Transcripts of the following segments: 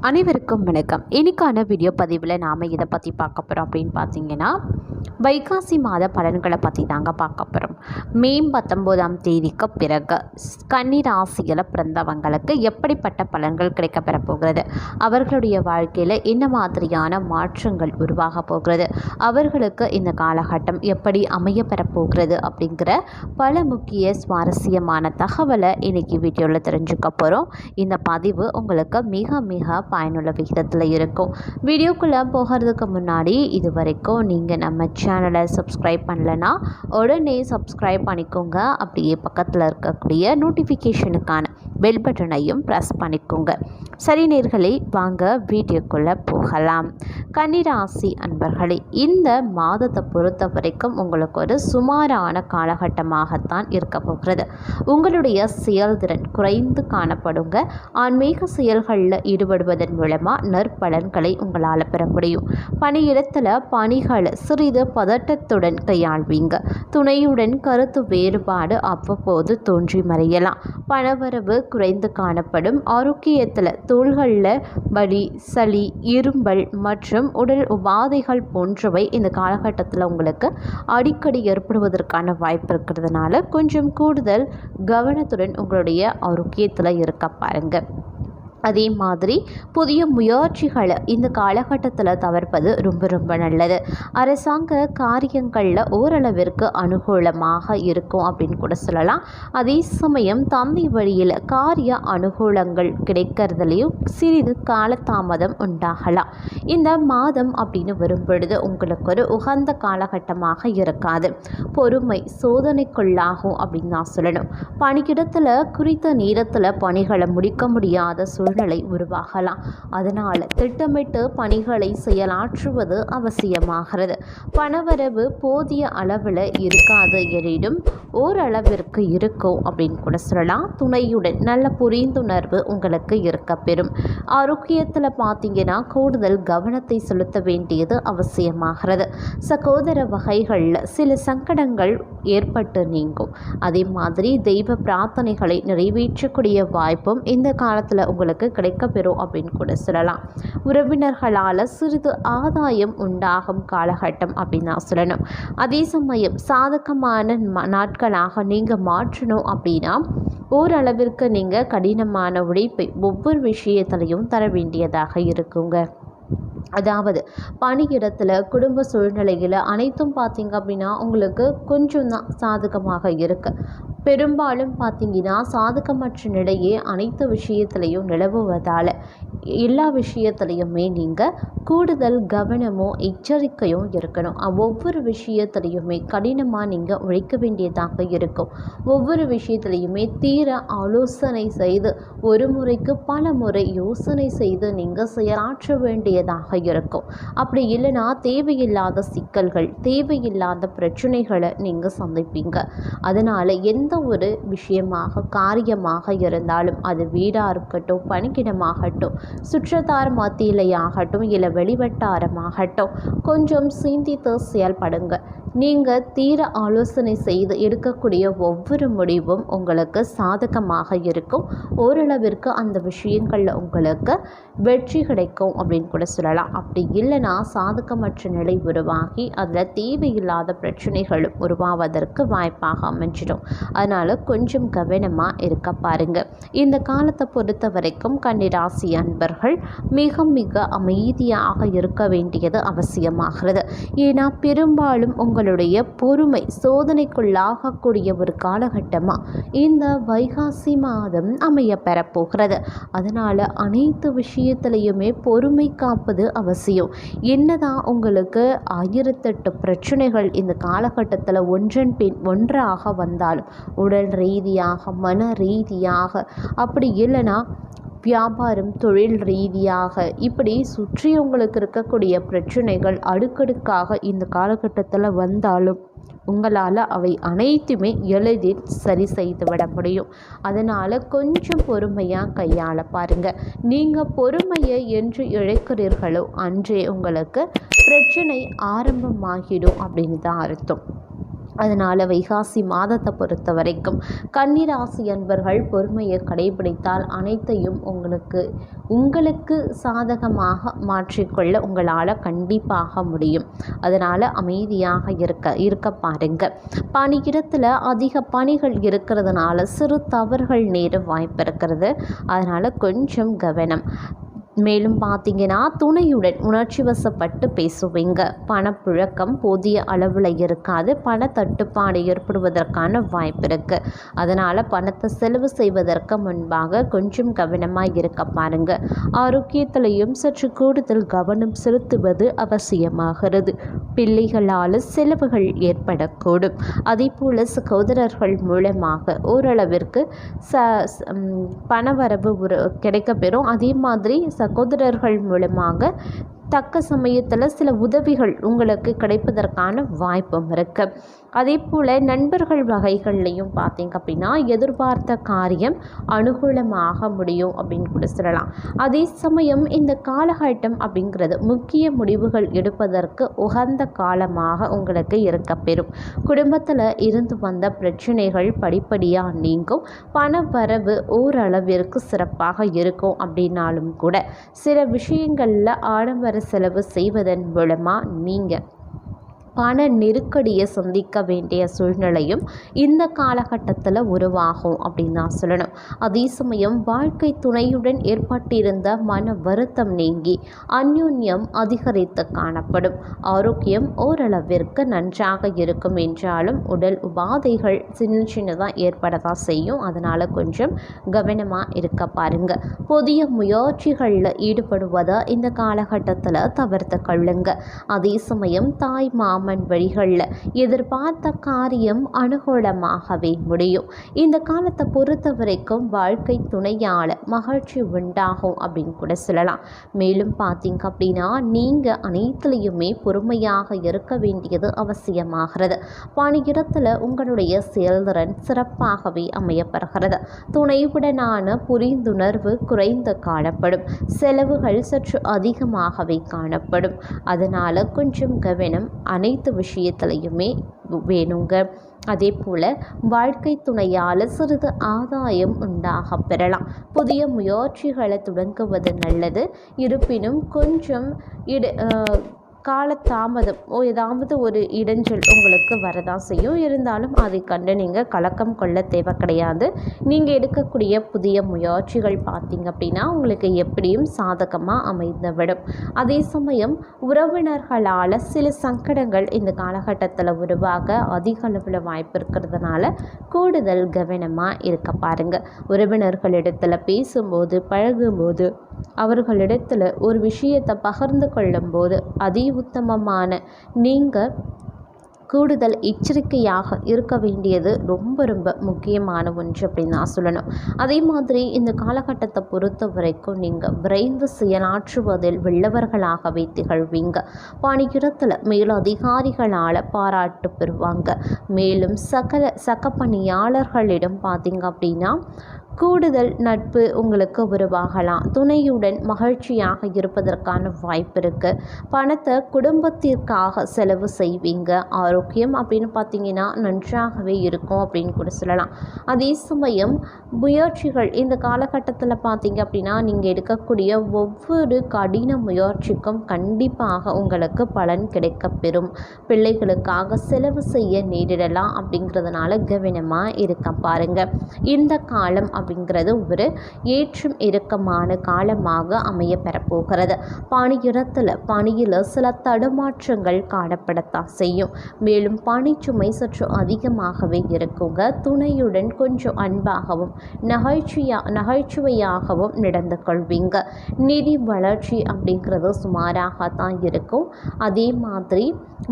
அனைவருக்கும் வணக்கம். இன்னைக்கான வீடியோ பதிவில் நாம் இதை பற்றி பார்க்க போகிறோம் அப்படின்னு பார்த்தீங்கன்னா, வைகாசி மாத பலன்களை பற்றி தாங்க பார்க்க போகிறோம். மே 19ஆம் தேதிக்கு பிறகு கன்னி ராசியில் பிறந்தவங்களுக்கு எப்படிப்பட்ட பலன்கள் கிடைக்கப்பெற போகிறது, அவர்களுடைய வாழ்க்கையில் என்ன மாதிரியான மாற்றங்கள் உருவாக போகிறது, அவர்களுக்கு இந்த காலகட்டம் எப்படி அமைய பெறப்போகிறது அப்படிங்கிற பல முக்கிய சுவாரஸ்யமான தகவலை இன்றைக்கி வீடியோவில் தெரிஞ்சுக்க போகிறோம். இந்த பதிவு உங்களுக்கு மிக மிக பயனுள்ள விகிதத்தில் இருக்கும். வீடியோக்குள்ளே போகிறதுக்கு முன்னாடி இது வரைக்கும் நீங்கள் நம்ம சேனலை சப்ஸ்கிரைப் பண்ணலைன்னா உடனே சப்ஸ்கிரைப் பண்ணிக்கோங்க. அப்படியே பக்கத்தில் இருக்கக்கூடிய நோட்டிஃபிகேஷனுக்கான பெல் பட்டனையும் ப்ரெஸ் பண்ணிக்கோங்க. சரி நேயர்களே, வாங்க வீடியோக்குள்ளே போகலாம். கன்னிராசி அன்பர்களே, இந்த மாதத்தை பொறுத்த வரைக்கும் உங்களுக்கு ஒரு சுமாரான காலகட்டமாகத்தான் இருக்க போகிறது. உங்களுடைய செயல்திறன் குறைந்து காணப்படுங்க. ஆன்மீக செயல்களில் ஈடுபடுவதன் மூலமாக நற்பலன்களை உங்களால் பெற முடியும். பணியிடத்தில் பணிகளை சிறிது பதட்டத்துடன் கையாள்வீங்க. துணையுடன் கருத்து வேறுபாடு அவ்வப்போது தோன்றி மறையலாம். பணவரவு குறைந்து காணப்படும். ஆரோக்கியத்தில் தோள்களில் வலி, சளி, இரும்பல் மற்றும் உடல் உபாதைகள் போன்றவை இந்த காலகட்டத்தில் உங்களுக்கு அடிக்கடி ஏற்படுவதற்கான வாய்ப்பு இருக்கிறதுனால கொஞ்சம் கூடுதல் கவனத்துடன் உங்களுடைய ஆரோக்கியத்தில் இருக்க பாருங்கள். அதே மாதிரி புதிய முயற்சிகளை இந்த காலகட்டத்தில் தவிர்ப்பது ரொம்ப ரொம்ப நல்லது. அரசாங்க காரியங்களில் ஓரளவிற்கு அனுகூலமாக இருக்கும் அப்படின்னு கூட சொல்லலாம். அதே சமயம் தந்தை வழியில் காரிய அனுகூலங்கள் கிடைக்கிறதுலையும் சிறிது காலதாமதம் உண்டாகலாம். இந்த மாதம் அப்படின்னு வரும் பொழுது உங்களுக்கு ஒரு உகந்த காலகட்டமாக இருக்காது. பொறுமை சோதனைக்குள்ளாகும் அப்படின்னு நான் சொல்லணும். பணியிடத்தில் குறித்த நேரத்தில் பணிகளை முடிக்க முடியாத சூழ்நிலை உருவாகலாம். அதனால் திட்டமிட்டு பணிகளை செயலாற்றுவது அவசியமாகிறது. பணவரவு போதிய அளவில் இருக்காது எனினும் ஓரளவிற்கு இருக்கும் அப்படின்னு கூட சொல்லலாம். துணையுடன் நல்ல புரிந்துணர்வு உங்களுக்கு இருக்க பெறும். ஆரோக்கியத்தில் பார்த்தீங்கன்னா கூடுதல் கவனத்தை செலுத்த வேண்டியது அவசியமாகிறது. சகோதர வகைகளில் சில சங்கடங்கள் ஏற்பட்டு நீங்கும். அதே மாதிரி தெய்வ பிரார்த்தனைகளை நிறைவேற்றக்கூடிய வாய்ப்பும் இந்த காலத்தில் உங்களுக்கு கிடைக்கப்பெறும் அப்படின்னு கூட சொல்லலாம். உறவினர்களால் சிறிது ஆதாயம் உண்டாகும் காலகட்டம் அப்படின்னு நான் சொல்லணும். அதே சமயம் சாதகமான நாட்களாக நீங்கள் மாற்றணும் அப்படின்னா ஓரளவிற்கு நீங்கள் கடினமான உழைப்பை ஒவ்வொரு விஷயத்திலையும் தர வேண்டியதாக இருக்குங்க. அதாவது பணியிடத்தில் குடும்ப சூழ்நிலையில் அனைத்தும் பார்த்திங்க அப்படின்னா உங்களுக்கு கொஞ்சம் தான் சாதகமாக இருக்குது. பெரும்பாலும் பார்த்திங்கன்னா சாதகமற்ற நிலையே அனைத்து விஷயத்திலையும் நிலவுவதால் எல்லா விஷயத்துலையுமே நீங்கள் கூடுதல் கவனமும் எச்சரிக்கையும் இருக்கணும். ஒவ்வொரு விஷயத்துலையுமே கடினமாக நீங்கள் உழைக்க வேண்டியதாக இருக்கும். ஒவ்வொரு விஷயத்துலையுமே தீர ஆலோசனை செய்து ஒரு முறைக்கு பல முறை யோசனை செய்து நீங்கள் செயலாற்ற வேண்டியதாக இருக்கும். அப்படி இல்லைன்னா தேவையில்லாத சிக்கல்கள், தேவையில்லாத பிரச்சனைகளை நீங்கள் சந்திப்பீங்க. அதனால் எந்த ஒரு விஷயமாக காரியமாக இருந்தாலும் அது வீடாக இருக்கட்டும், பணிக்கிடமாகட்டும், சுற்றத்தார் மத்தியிலையாகட்டும், இல்லை வெளிவட்டாரமாகட்டும், கொஞ்சம் சிந்தித்து செயல்படுங்க. நீங்கள் தீர ஆலோசனை செய்து எடுக்கக்கூடிய ஒவ்வொரு முடிவும் உங்களுக்கு சாதகமாக இருக்கும். ஓரளவிற்கு அந்த விஷயங்களில் உங்களுக்கு வெற்றி கிடைக்கும் அப்படின்னு கூட சொல்லலாம். அப்படி இல்லைன்னா சாதகமற்ற நிலை உருவாகி அதில் தேவையில்லாத பிரச்சனைகளும் உருவாவதற்கு வாய்ப்பாக அமைஞ்சிடும். அதனால் கொஞ்சம் கவனமாக இருக்க பாருங்கள். இந்த காலத்தை பொறுத்த வரைக்கும் கன்னிராசி அன்பர்கள் மிக மிக அமைதியாக இருக்க வேண்டியது அவசியமாகிறது. ஏன்னா பெரும்பாலும் உங்களுடைய பொறுமை சோதனைக்குள்ளாகக்கூடிய ஒரு காலகட்டமாக இந்த வைகாசி மாதம் அமைய பெறப்போகிறது. அதனால் அனைத்து விஷயத்திலையுமே பொறுமை காப்பது அவசியம். என்னதான் உங்களுக்கு 1008 பிரச்சனைகள் இந்த காலகட்டத்தில் ஒன்றன் பின் ஒன்றாக வந்தாலும் உடல் ரீதியாக, மன ரீதியாக, அப்படி இல்லைன்னா வியாபாரம், தொழில் ரீதியாக, இப்படி சுற்றி உங்களுக்கு இருக்கக்கூடிய பிரச்சனைகள் அடுக்கடுக்காக இந்த காலகட்டத்தில் வந்தாலும் உங்களால் அவை அனைத்துமே எளிதில் சரி செய்து விட முடியும். அதனால் கொஞ்சம் பொறுமையாக கையாள பாருங்கள். நீங்கள் பொறுமையை என்று இழைக்கிறீர்களோ அன்றே உங்களுக்கு பிரச்சனை ஆரம்பமாகிடும் அப்படின்னு தான் அர்த்தம். அதனால் வைகாசி மாதத்தை பொறுத்த வரைக்கும் கன்னிராசி அன்பர்கள் பொறுமையை கடைபிடித்தால் அனைத்தையும் உங்களுக்கு சாதகமாக மாற்றிக்கொள்ள உங்களால் கண்டிப்பாக முடியும். அதனால் அமைதியாக இருக்க பாருங்க. பணியிடத்தில் அதிக பணிகள் இருக்கிறதுனால சிறு தவறுகள் நேர வாய்ப்பு இருக்கிறது. அதனால் கொஞ்சம் கவனம். மேலும் பார்த்தீங்கன்னா துணையுடன் உணர்ச்சி வசப்பட்டு பேசுவீங்க. பணப்புழக்கம் போதிய அளவில் இருக்காது. பண தட்டுப்பாடு ஏற்படுவதற்கான வாய்ப்பு இருக்குது. அதனால் பணத்தை செலவு செய்வதற்கு முன்பாக கொஞ்சம் கவனமாக இருக்க பாருங்க. ஆரோக்கியத்திலையும் சற்று கூடுதல் கவனம் செலுத்துவது அவசியமாகிறது. பிள்ளைகளால் செலவுகள் ஏற்படக்கூடும். அதே போல் சகோதரர்கள் மூலமாக ஓரளவிற்கு பணவரவு கிடைக்கப்பெறும். அதே மாதிரி சகோதரர்கள் மூலமாக தக்க சமயத்தில் சில உதவிகள் உங்களுக்கு கிடைப்பதற்கான வாய்ப்பும் இருக்குது. அதே போல் நண்பர்கள் வகைகள்லையும் பார்த்திங்க அப்படின்னா எதிர்பார்த்த காரியம் அனுகூலமாக முடியும் அப்படின்னு கூட சொல்லலாம். அதே சமயம் இந்த காலகட்டம் அப்படிங்கிறது முக்கிய முடிவுகள் எடுப்பதற்கு உகந்த காலமாக உங்களுக்கு இருக்கப்பெறும். குடும்பத்தில் இருந்து வந்த பிரச்சனைகள் படிப்படியாக நீங்கும். பண வரவு ஓரளவிற்கு சிறப்பாக இருக்கும். அப்படின்னாலும் கூட சில விஷயங்களில் ஆடம்பர செலவு செய்வதன் மூலமாக நீங்கள் பண நெருக்கடியை சந்திக்க வேண்டிய சூழ்நிலையும் இந்த காலகட்டத்தில் உருவாகும் அப்படின்னு தான் சொல்லணும். அதே சமயம் வாழ்க்கை துணையுடன் ஏற்பட்டிருந்த மன வருத்தம் நீங்கி அந்யோன்யம் அதிகரித்து காணப்படும். ஆரோக்கியம் ஓரளவிற்கு நன்றாக இருக்கும் என்றாலும் உடல் உபாதைகள் சின்னதாக ஏற்படத்தான் செய்யும். அதனால் கொஞ்சம் கவனமாக இருக்க பாருங்க. புதிய முயற்சிகளில் ஈடுபடுவதை இந்த காலகட்டத்தில் தவிர்த்து கொள்ளுங்க. அதே சமயம் தாய் மாமன் வழிகளில் எதிர்பார்த்த காரியம் அனுகூலமாகவே முடியும். இந்த காலத்தை பொறுத்த வரைக்கும் வாழ்க்கை துணையால் மகிழ்ச்சி உண்டாகும் அப்படின்னு கூட சொல்லலாம். மேலும் பார்த்தீங்க அப்படின்னா நீங்கள் அனைத்துலேயுமே பொறுமையாக இருக்க வேண்டியது அவசியமாகிறது. பணியிடத்தில் உங்களுடைய செயல்திறன் சிறப்பாகவே அமையப்படுகிறது. துணைவுடனான புரிந்துணர்வு குறைந்து காணப்படும். செலவுகள் சற்று அதிகமாகவே காணப்படும். அதனால் கொஞ்சம் கவனம் அனைத்து விஷயத்திலையுமே வேணுங்க. அதே போல் வாழ்க்கை துணையால் சிறிது ஆதாயம் உண்டாக பெறலாம். புதிய முயற்சிகளை தொடங்குவது நல்லது. இருப்பினும் கொஞ்சம் காலதாமதம் ஏதாவது ஒரு இடைஞ்சல் உங்களுக்கு வரதான் செய்யும். இருந்தாலும் அதை கண்டு நீங்கள் கலக்கம் கொள்ள தேவை கிடையாது. நீங்கள் எடுக்கக்கூடிய புதிய முயற்சிகள் பார்த்திங்க அப்படின்னா உங்களுக்கு எப்படியும் சாதகமாக அமைந்துவிடும். அதே சமயம் உறவினர்களால் சில சங்கடங்கள் இந்த காலகட்டத்தில் உருவாக அதிக அளவில் வாய்ப்பு இருக்கிறதுனால கூடுதல் கவனமாக இருக்க பாருங்கள். உறவினர்களிடத்தில் பேசும்போது பழகும்போது அவர்களிடத்தில் ஒரு விஷயத்தை பகிர்ந்து கொள்ளும்போது உத்தமமான நீங்கள் கூடுதல் எச்சரிக்கையாக இருக்க வேண்டியது ரொம்ப முக்கியமான ஒன்று அப்படின்னு நான் சொல்லணும். அதே மாதிரி இந்த காலகட்டத்தை பொறுத்த வரைக்கும் நீங்கள் விரைந்து செயலாற்றுவதில் வெள்ளவர்களாகவே திகழ்வீங்க. பணியிடத்தில் மேலதிகாரிகளால் பாராட்டு பெறுவாங்க. மேலும் சக பணியாளர்களிடம் பார்த்தீங்க அப்படின்னா கூடுதல் நட்பு உங்களுக்கு உருவாகலாம். துணையுடன் மகிழ்ச்சியாக இருப்பதற்கான வாய்ப்பு இருக்குது. பணத்தை குடும்பத்திற்காக செலவு செய்வீங்க. ஆரோக்கியம் அப்படின்னு பார்த்தீங்கன்னா நன்றாகவே இருக்கும் அப்படின்னு கூட சொல்லலாம். அதே சமயம் முயற்சிகள் இந்த காலகட்டத்தில் பார்த்தீங்க அப்படின்னா நீங்கள் எடுக்கக்கூடிய ஒவ்வொரு கடின முயற்சிக்கும் கண்டிப்பாக உங்களுக்கு பலன் கிடைக்கப்பெறும். பிள்ளைகளுக்காக செலவு செய்ய நேரிடலாம். அப்படிங்கிறதுனால கவனமாக இருக்க பாருங்கள். இந்த காலம் அப்படிங்கிறது ஒரு ஏற்றும் இறக்கமான காலமாக அமைய பெறப்போகிறது. பணியில் சில தடுமாற்றங்கள் காணப்படத்தான் செய்யும். மேலும் பணிச்சுமை சற்று அதிகமாகவே இருக்குங்க. துணையுடன் கொஞ்சம் அன்பாகவும் நகைச்சுவையாகவும் நடந்து கொள்வீங்க. நிதி வளர்ச்சி அப்படிங்கிறது சுமாராகத்தான் இருக்கும். அதே மாதிரி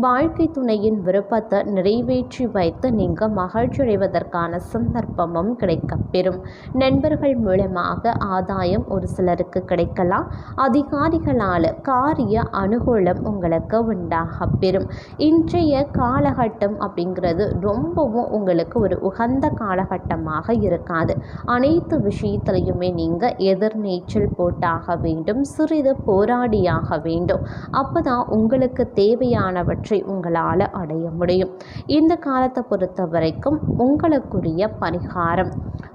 வாழ்க்கை துணையின் விருப்பத்தை நிறைவேற்றி வைத்து நீங்கள் மகிழ்ச்சி அடைவதற்கான சந்தர்ப்பமும் கிடைக்கப்பெறும். நண்பர்கள் மூலமாக ஆதாயம் ஒரு சிலருக்கு கிடைக்கலாம். அதிகாரிகளால் காரிய அனுகூலம் உங்களுக்கு உண்டாக பெறும். இன்றைய காலகட்டம் அப்படிங்கிறது ரொம்பவும் உங்களுக்கு ஒரு உகந்த காலகட்டமாக இருக்காது. அனைத்து விஷயத்திலையுமே நீங்கள் எதிர்நீச்சல் போட்டாக வேண்டும், சிறிது போராடியாக வேண்டும். அப்போதான் உங்களுக்கு தேவையானவற்றை உங்களால் அடைய முடியும். இந்த காலத்தை பொறுத்த வரைக்கும் உங்களுக்குரிய பரிகாரம்,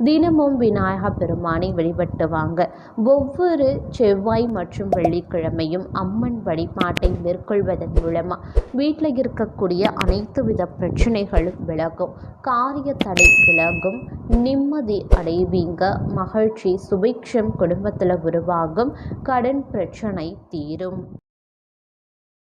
தினமும் விநாயக பெருமானை வழிபட்டு வாங்க. ஒவ்வொரு செவ்வாய் மற்றும் வெள்ளிக்கிழமையும் அம்மன் வழிபாட்டை மேற்கொள்வதன் மூலமாக வீட்டில் இருக்கக்கூடிய அனைத்து வித பிரச்சனைகளும் விலகும், காரிய தடை விலகும், நிம்மதி அடைவீங்க, மகிழ்ச்சி சுபிக்ஷம் குடும்பத்தில் உருவாகும், கடன் பிரச்சனை தீரும்.